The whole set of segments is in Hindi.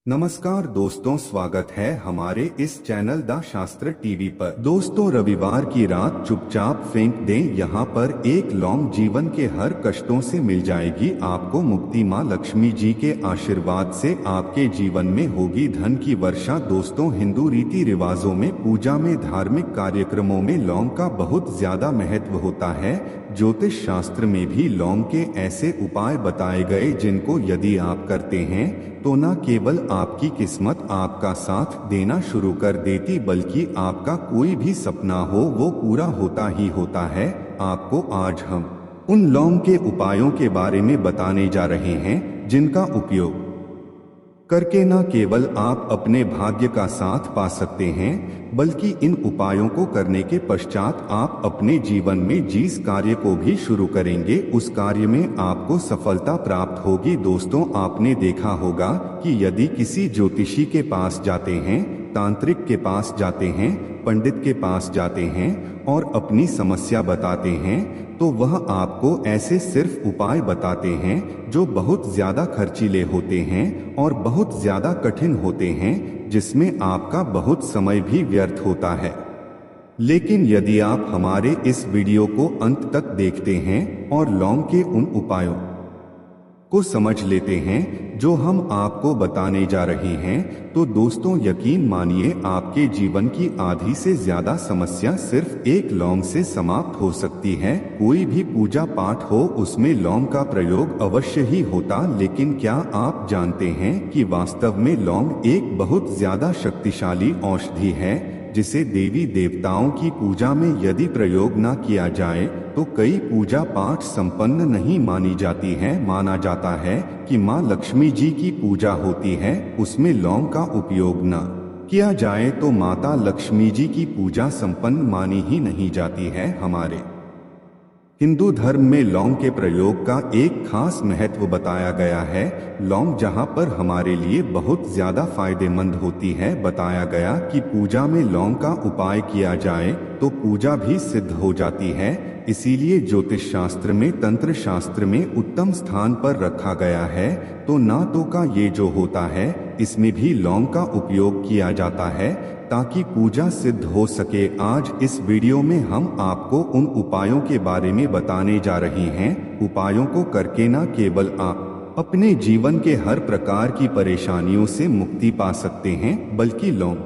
नमस्कार दोस्तों, स्वागत है हमारे इस चैनल द शास्त्र टीवी पर। दोस्तों, रविवार की रात चुपचाप फेंक दें, यहाँ पर एक लौंग जीवन के हर कष्टों से मिल जाएगी आपको मुक्ति। माँ लक्ष्मी जी के आशीर्वाद से आपके जीवन में होगी धन की वर्षा। दोस्तों, हिंदू रीति रिवाजों में, पूजा में, धार्मिक कार्यक्रमों में लौंग का बहुत ज्यादा महत्व होता है। ज्योतिष शास्त्र में भी लौंग के ऐसे उपाय बताए गए जिनको यदि आप करते हैं तो न केवल आपकी किस्मत आपका साथ देना शुरू कर देती, बल्कि आपका कोई भी सपना हो वो पूरा होता ही होता है। आपको आज हम उन लौंग के उपायों के बारे में बताने जा रहे हैं जिनका उपयोग करके न केवल आप अपने भाग्य का साथ पा सकते हैं, बल्कि इन उपायों को करने के पश्चात आप अपने जीवन में जिस कार्य को भी शुरू करेंगे उस कार्य में आपको सफलता प्राप्त होगी। दोस्तों, आपने देखा होगा कि यदि किसी ज्योतिषी के पास जाते हैं, तांत्रिक के पास जाते हैं, पंडित के पास जाते हैं और अपनी समस्या बताते हैं तो वह आपको ऐसे सिर्फ उपाय बताते हैं जो बहुत ज्यादा खर्चीले होते हैं और बहुत ज्यादा कठिन होते हैं, जिसमें आपका बहुत समय भी व्यर्थ होता है। लेकिन यदि आप हमारे इस वीडियो को अंत तक देखते हैं और लौंग के उन उपायों को समझ लेते हैं जो हम आपको बताने जा रहे हैं, तो दोस्तों यकीन मानिए आपके जीवन की आधी से ज्यादा समस्या सिर्फ एक लौंग से समाप्त हो सकती है। कोई भी पूजा पाठ हो उसमें लौंग का प्रयोग अवश्य ही होता, लेकिन क्या आप जानते हैं कि वास्तव में लौंग एक बहुत ज्यादा शक्तिशाली औषधि है जिसे देवी देवताओं की पूजा में यदि प्रयोग न किया जाए तो कई पूजा पाठ संपन्न नहीं मानी जाती है। माना जाता है कि माँ लक्ष्मी जी की पूजा होती है, उसमें लौंग का उपयोग न किया जाए तो माता लक्ष्मी जी की पूजा संपन्न मानी ही नहीं जाती है। हमारे हिंदू धर्म में लौंग के प्रयोग का एक खास महत्व बताया गया है। लौंग जहाँ पर हमारे लिए बहुत ज्यादा फायदेमंद होती है, बताया गया कि पूजा में लौंग का उपाय किया जाए तो पूजा भी सिद्ध हो जाती है। इसीलिए ज्योतिष शास्त्र में, तंत्र शास्त्र में उत्तम स्थान पर रखा गया है। तो नातों का ये जो होता है इसमें भी लौंग का उपयोग किया जाता है ताकि पूजा सिद्ध हो सके। आज इस वीडियो में हम आपको उन उपायों के बारे में बताने जा रहे हैं। उपायों को करके न केवल आप अपने जीवन के हर प्रकार की परेशानियों से मुक्ति पा सकते हैं, बल्कि लौंग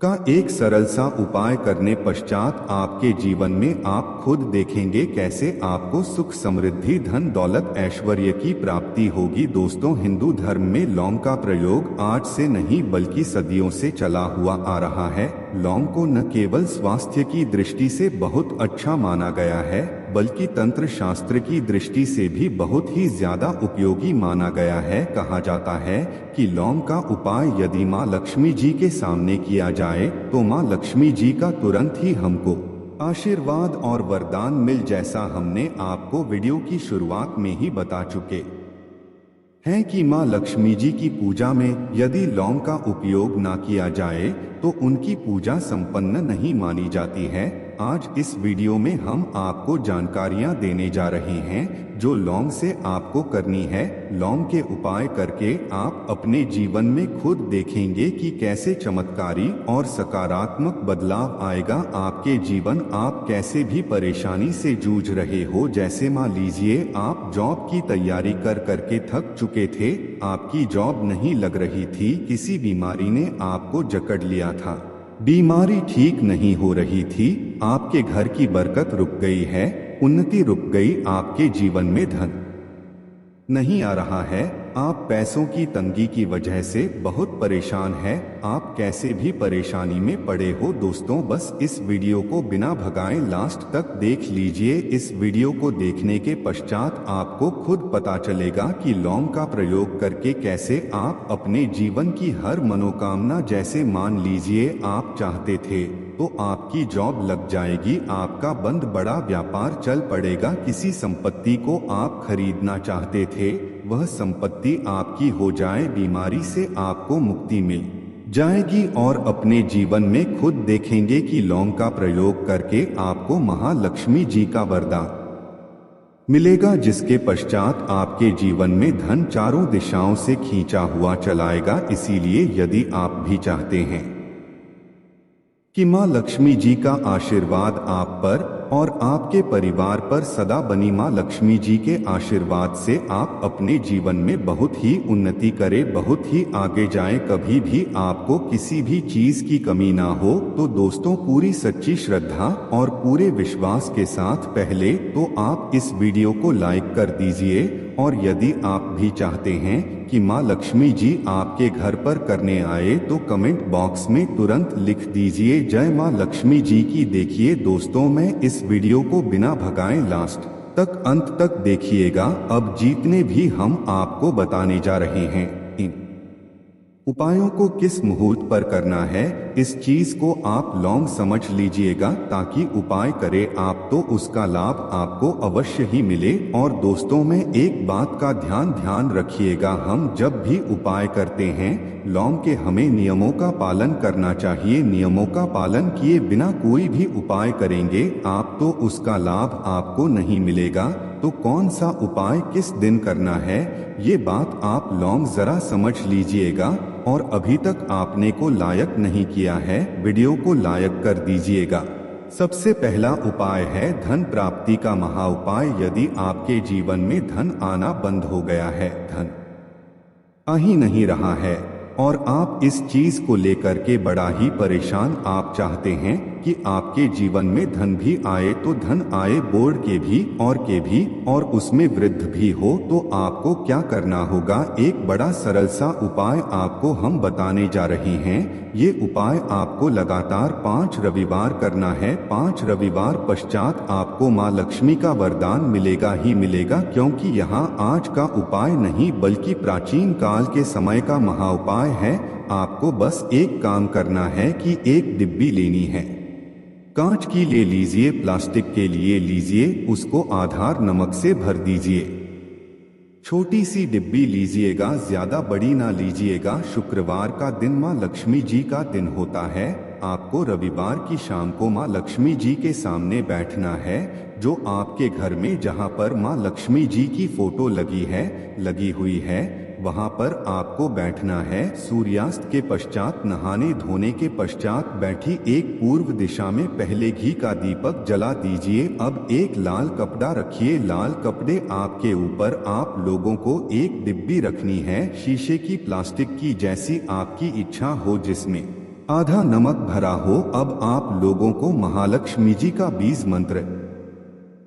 का एक सरल सा उपाय करने पश्चात आपके जीवन में आप खुद देखेंगे कैसे आपको सुख, समृद्धि, धन, दौलत, ऐश्वर्य की प्राप्ति होगी। दोस्तों, हिंदू धर्म में लौंग का प्रयोग आज से नहीं बल्कि सदियों से चला हुआ आ रहा है। लौंग को न केवल स्वास्थ्य की दृष्टि से बहुत अच्छा माना गया है, बल्कि तंत्र शास्त्र की दृष्टि से भी बहुत ही ज्यादा उपयोगी माना गया है। कहा जाता है कि लौंग का उपाय यदि माँ लक्ष्मी जी के सामने किया जाए तो माँ लक्ष्मी जी का तुरंत ही हमको आशीर्वाद और वरदान मिल, जैसा हमने आपको वीडियो की शुरुआत में ही बता चुके हैं कि माँ लक्ष्मी जी की पूजा में यदि लौंग का उपयोग ना किया जाए तो उनकी पूजा संपन्न नहीं मानी जाती है। आज इस वीडियो में हम आपको जानकारियां देने जा रहे हैं जो लौंग से आपको करनी है। लौंग के उपाय करके आप अपने जीवन में खुद देखेंगे कि कैसे चमत्कारी और सकारात्मक बदलाव आएगा आपके जीवन। आप कैसे भी परेशानी से जूझ रहे हो, जैसे मान लीजिए आप जॉब की तैयारी कर करके थक चुके थे, आपकी जॉब नहीं लग रही थी, किसी बीमारी ने आपको जकड़ लिया था, बीमारी ठीक नहीं हो रही थी, आपके घर की बरकत रुक गई है, उन्नति रुक गई, आपके जीवन में धन नहीं आ रहा है, आप पैसों की तंगी की वजह से बहुत परेशान हैं, आप कैसे भी परेशानी में पड़े हो। दोस्तों, बस इस वीडियो को बिना भगाए लास्ट तक देख लीजिए। इस वीडियो को देखने के पश्चात आपको खुद पता चलेगा कि लौंग का प्रयोग करके कैसे आप अपने जीवन की हर मनोकामना, जैसे मान लीजिए आप चाहते थे तो आपकी जॉब लग जाएगी, आपका बंद बड़ा व्यापार चल पड़ेगा, किसी संपत्ति को आप खरीदना चाहते थे वह संपत्ति आपकी हो जाए, बीमारी से आपको मुक्ति मिल जाएगी और अपने जीवन में खुद देखेंगे कि लौंग का प्रयोग करके आपको महालक्ष्मी जी का वरदान मिलेगा, जिसके पश्चात आपके जीवन में धन चारों दिशाओं से खींचा हुआ चलाएगा। इसीलिए यदि आप भी चाहते हैं कि माँ लक्ष्मी जी का आशीर्वाद आप पर और आपके परिवार पर सदा बनी, माँ लक्ष्मी जी के आशीर्वाद से आप अपने जीवन में बहुत ही उन्नति करें, बहुत ही आगे जाएं, कभी भी आपको किसी भी चीज की कमी ना हो, तो दोस्तों पूरी सच्ची श्रद्धा और पूरे विश्वास के साथ पहले तो आप इस वीडियो को लाइक कर दीजिए। और यदि आप भी चाहते हैं कि माँ लक्ष्मी जी आपके घर पर करने आए तो कमेंट बॉक्स में तुरंत लिख दीजिए जय माँ लक्ष्मी जी की। देखिए दोस्तों, मैं इस वीडियो को बिना भगाए लास्ट तक अंत तक देखिएगा। अब जितने भी हम आपको बताने जा रहे हैं, इन उपायों को किस मुहूर्त पर करना है, इस चीज को आप लॉन्ग समझ लीजिएगा, ताकि उपाय करें आप तो उसका लाभ आपको अवश्य ही मिले। और दोस्तों में एक बात का ध्यान रखिएगा, हम जब भी उपाय करते हैं लॉन्ग के, हमें नियमों का पालन करना चाहिए। नियमों का पालन किए बिना कोई भी उपाय करेंगे आप तो उसका लाभ आपको नहीं मिलेगा। तो कौन सा उपाय किस दिन करना है, ये बात आप लॉन्ग जरा समझ लीजिएगा। और अभी तक आपने को लायक नहीं किया है, वीडियो को लायक कर दीजिएगा। सबसे पहला उपाय है धन प्राप्ति का महा उपाय। यदि आपके जीवन में धन आना बंद हो गया है, धन आ ही नहीं रहा है और आप इस चीज को लेकर के बड़ा ही परेशान, आप चाहते हैं कि आपके जीवन में धन भी आए, तो धन आए बोर्ड के भी और उसमें वृद्धि भी हो, तो आपको क्या करना होगा, एक बड़ा सरल सा उपाय आपको हम बताने जा रहे हैं। ये उपाय आपको लगातार 5 रविवार करना है। 5 रविवार पश्चात आपको माँ लक्ष्मी का वरदान मिलेगा ही मिलेगा, क्योंकि यहाँ आज का उपाय नहीं बल्कि प्राचीन काल के समय का महा उपाय है। आपको बस एक काम करना है कि एक डिब्बी लेनी है, कांच की ले लीजिए, प्लास्टिक के लिए लीजिए, उसको आधार नमक से भर दीजिए। छोटी सी डिब्बी लीजिएगा, ज्यादा बड़ी ना लीजिएगा। शुक्रवार का दिन माँ लक्ष्मी जी का दिन होता है। आपको रविवार की शाम को माँ लक्ष्मी जी के सामने बैठना है, जो आपके घर में जहाँ पर माँ लक्ष्मी जी की फोटो लगी हुई है वहां पर आपको बैठना है। सूर्यास्त के पश्चात, नहाने धोने के पश्चात बैठी एक पूर्व दिशा में पहले घी का दीपक जला दीजिए। अब एक लाल कपड़ा रखिए, लाल कपड़े आपके ऊपर आप लोगों को एक डिब्बी रखनी है, शीशे की, प्लास्टिक की, जैसी आपकी इच्छा हो, जिसमें आधा नमक भरा हो। अब आप लोगों को महालक्ष्मी जी का बीज मंत्र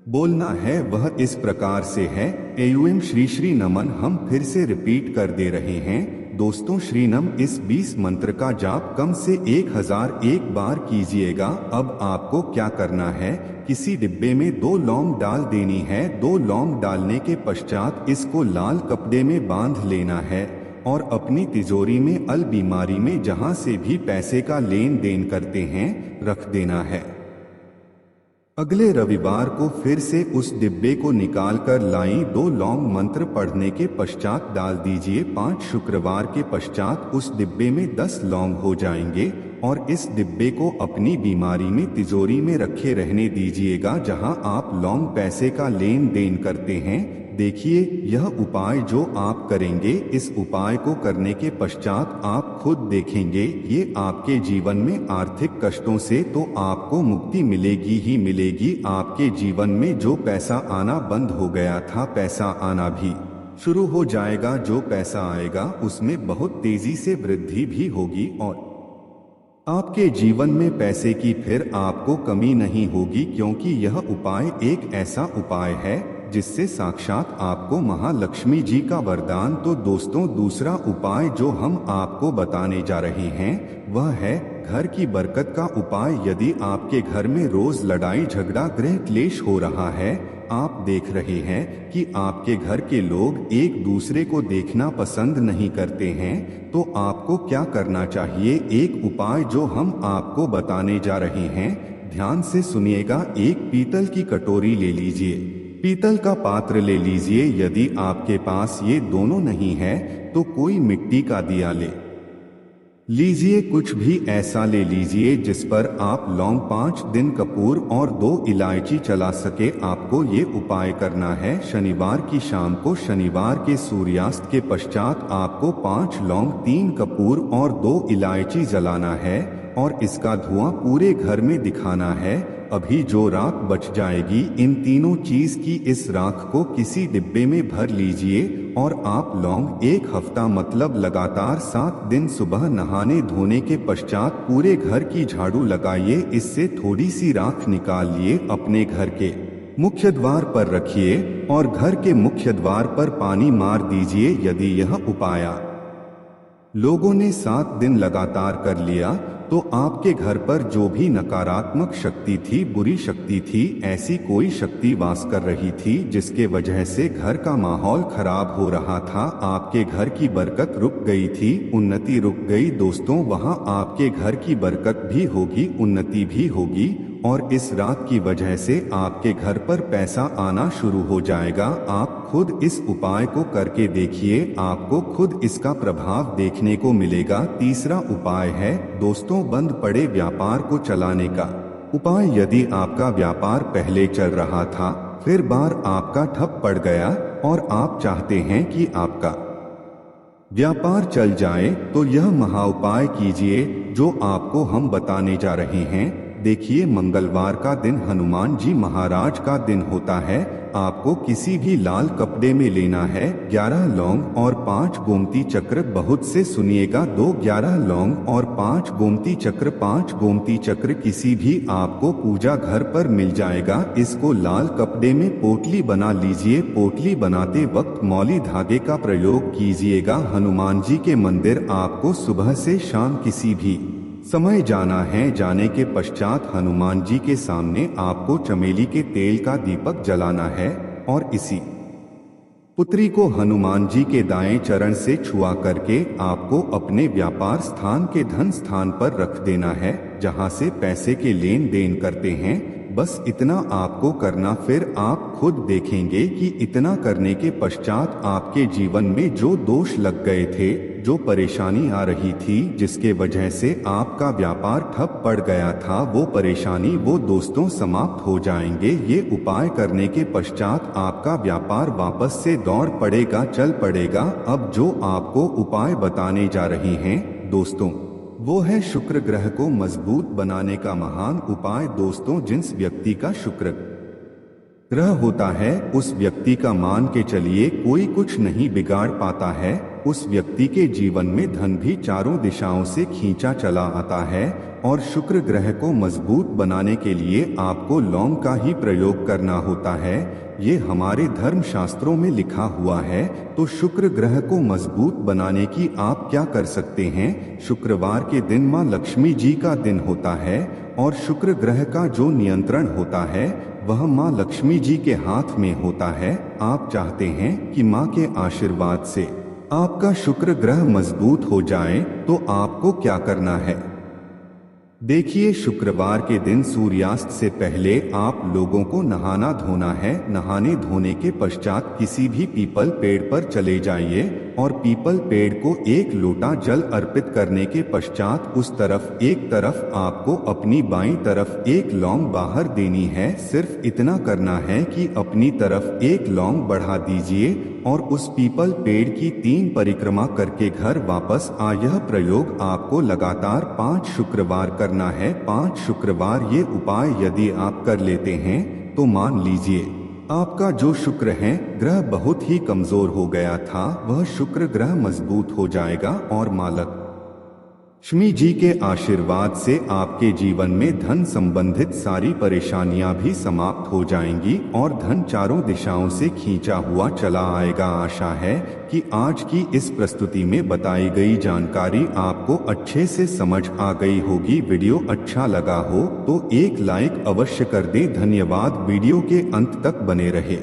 बोलना है, वह इस प्रकार से है, एयूएम श्री श्री नमन। हम फिर से रिपीट कर दे रहे हैं दोस्तों, श्री नम। इस 20 मंत्र का जाप कम से 1001 बार कीजिएगा। अब आपको क्या करना है, किसी डिब्बे में 2 लौंग डाल देनी है। 2 लौंग डालने के पश्चात इसको लाल कपड़े में बांध लेना है और अपनी तिजोरी में अलमारी में जहां से भी पैसे का लेन देन करते हैं रख देना है। अगले रविवार को फिर से उस डिब्बे को निकाल कर लाई, 2 लौंग मंत्र पढ़ने के पश्चात डाल दीजिए। 5 शुक्रवार के पश्चात उस डिब्बे में 10 लौंग हो जाएंगे और इस डिब्बे को अपनी बीमारी में तिजोरी में रखे रहने दीजिएगा, जहां आप लौंग पैसे का लेन देन करते हैं। देखिए, यह उपाय जो आप करेंगे, इस उपाय को करने के पश्चात आप खुद देखेंगे ये आपके जीवन में आर्थिक कष्टों से तो आपको मुक्ति मिलेगी ही मिलेगी। आपके जीवन में जो पैसा आना बंद हो गया था, पैसा आना भी शुरू हो जाएगा। जो पैसा आएगा उसमें बहुत तेजी से वृद्धि भी होगी और आपके जीवन में पैसे की फिर आपको कमी नहीं होगी, क्योंकि यह उपाय एक ऐसा उपाय है जिससे साक्षात आपको महालक्ष्मी जी का वरदान। तो दोस्तों, दूसरा उपाय जो हम आपको बताने जा रहे हैं वह है घर की बरकत का उपाय। यदि आपके घर में रोज लड़ाई झगड़ा गृह क्लेश हो रहा है, आप देख रहे हैं कि आपके घर के लोग एक दूसरे को देखना पसंद नहीं करते हैं, तो आपको क्या करना चाहिए, एक उपाय जो हम आपको बताने जा रहे हैं, ध्यान से सुनिएगा। एक पीतल की कटोरी ले लीजिए, पीतल का पात्र ले लीजिए। यदि आपके पास ये दोनों नहीं है तो कोई मिट्टी का दिया ले लीजिए कुछ भी ऐसा ले लीजिए जिस पर आप लौंग 5 दिन कपूर और 2 इलायची चला सके। आपको ये उपाय करना है शनिवार की शाम को। शनिवार के सूर्यास्त के पश्चात आपको 5 लौंग 3 कपूर और 2 इलायची जलाना है और इसका धुआं पूरे घर में दिखाना है। अभी जो राख बच जाएगी इन तीनों चीज की, इस राख को किसी डिब्बे में भर लीजिए और आप लौंग 1 हफ्ता मतलब लगातार 7 दिन सुबह नहाने धोने के पश्चात पूरे घर की झाड़ू लगाइए। इससे थोड़ी सी राख निकालिए, अपने घर के मुख्य द्वार पर रखिए और घर के मुख्य द्वार पर पानी मार दीजिए। यदि यह उपाय लोगों ने 7 दिन लगातार कर लिया तो आपके घर पर जो भी नकारात्मक शक्ति थी, बुरी शक्ति थी, ऐसी कोई शक्ति वास कर रही थी जिसके वजह से घर का माहौल खराब हो रहा था, आपके घर की बरकत रुक गई थी, उन्नति रुक गई। दोस्तों, वहां आपके घर की बरकत भी होगी, उन्नति भी होगी और इस रात की वजह से आपके घर पर पैसा आना शुरू हो जाएगा। आप खुद इस उपाय को करके देखिए, आपको खुद इसका प्रभाव देखने को मिलेगा। तीसरा उपाय है दोस्तों, बंद पड़े व्यापार को चलाने का उपाय। यदि आपका व्यापार पहले चल रहा था, फिर बार आपका ठप पड़ गया और आप चाहते हैं कि आपका व्यापार चल जाए, तो यह महा उपाय कीजिए जो आपको हम बताने जा रहे हैं। देखिए, मंगलवार का दिन हनुमान जी महाराज का दिन होता है। आपको किसी भी लाल कपड़े में लेना है 11 लौंग और 5 गोमती चक्र। बहुत से सुनिएगा, 11 लौंग और 5 गोमती चक्र। 5 गोमती चक्र किसी भी आपको पूजा घर पर मिल जाएगा। इसको लाल कपड़े में पोटली बना लीजिए। पोटली बनाते वक्त मौली धागे का प्रयोग कीजिएगा। हनुमान जी के मंदिर आपको सुबह से शाम किसी भी समय जाना है। जाने के पश्चात हनुमान जी के सामने आपको चमेली के तेल का दीपक जलाना है और इसी पुत्री को हनुमान जी के दाएं चरण से छुआ करके आपको अपने व्यापार स्थान के धन स्थान पर रख देना है, जहां से पैसे के लेन देन करते हैं। बस इतना आपको करना, फिर आप खुद देखेंगे कि इतना करने के पश्चात आपके जीवन में जो दोष लग गए थे, जो परेशानी आ रही थी, जिसके वजह से आपका व्यापार ठप पड़ गया था, वो परेशानी, वो दोस्तों समाप्त हो जाएंगे। ये उपाय करने के पश्चात आपका व्यापार वापस से दौड़ पड़ेगा, चल पड़ेगा। अब जो आपको उपाय बताने जा रहे हैं दोस्तों, वो है शुक्र ग्रह को मजबूत बनाने का महान उपाय। दोस्तों, जिस व्यक्ति का शुक्र ग्रह होता है, उस व्यक्ति का मान के चलिए कोई कुछ नहीं बिगाड़ पाता है। उस व्यक्ति के जीवन में धन भी चारों दिशाओं से खींचा चला आता है। और शुक्र ग्रह को मजबूत बनाने के लिए आपको लौंग का ही प्रयोग करना होता है। ये हमारे धर्म शास्त्रों में लिखा हुआ है। तो शुक्र ग्रह को मजबूत बनाने की आप क्या कर सकते हैं? शुक्रवार के दिन माँ लक्ष्मी जी का दिन होता है और शुक्र ग्रह का जो नियंत्रण होता है वह माँ लक्ष्मी जी के हाथ में होता है। आप चाहते हैं कि माँ के आशीर्वाद से आपका शुक्र ग्रह मजबूत हो जाए, तो आपको क्या करना है? देखिए, शुक्रवार के दिन सूर्यास्त से पहले आप लोगों को नहाना धोना है। नहाने धोने के पश्चात किसी भी पीपल पेड़ पर चले जाइए और पीपल पेड़ को 1 लोटा जल अर्पित करने के पश्चात उस तरफ एक तरफ आपको अपनी बाईं तरफ 1 लौंग बाहर देनी है। सिर्फ इतना करना है कि अपनी तरफ 1 लौंग बढ़ा दीजिए और उस पीपल पेड़ की 3 परिक्रमा करके घर वापस आ। यह प्रयोग आपको लगातार 5 शुक्रवार करना है। 5 शुक्रवार ये उपाय यदि आप कर लेते हैं तो मान लीजिए आपका जो शुक्र है ग्रह बहुत ही कमजोर हो गया था, वह शुक्र ग्रह मजबूत हो जाएगा और माँ लक्ष्मी जी के आशीर्वाद से आपके जीवन में धन संबंधित सारी परेशानियां भी समाप्त हो जाएंगी और धन चारों दिशाओं से खींचा हुआ चला आएगा। आशा है कि आज की इस प्रस्तुति में बताई गई जानकारी आपको अच्छे से समझ आ गई होगी। वीडियो अच्छा लगा हो तो एक लाइक अवश्य कर दें। धन्यवाद। वीडियो के अंत तक बने रहे।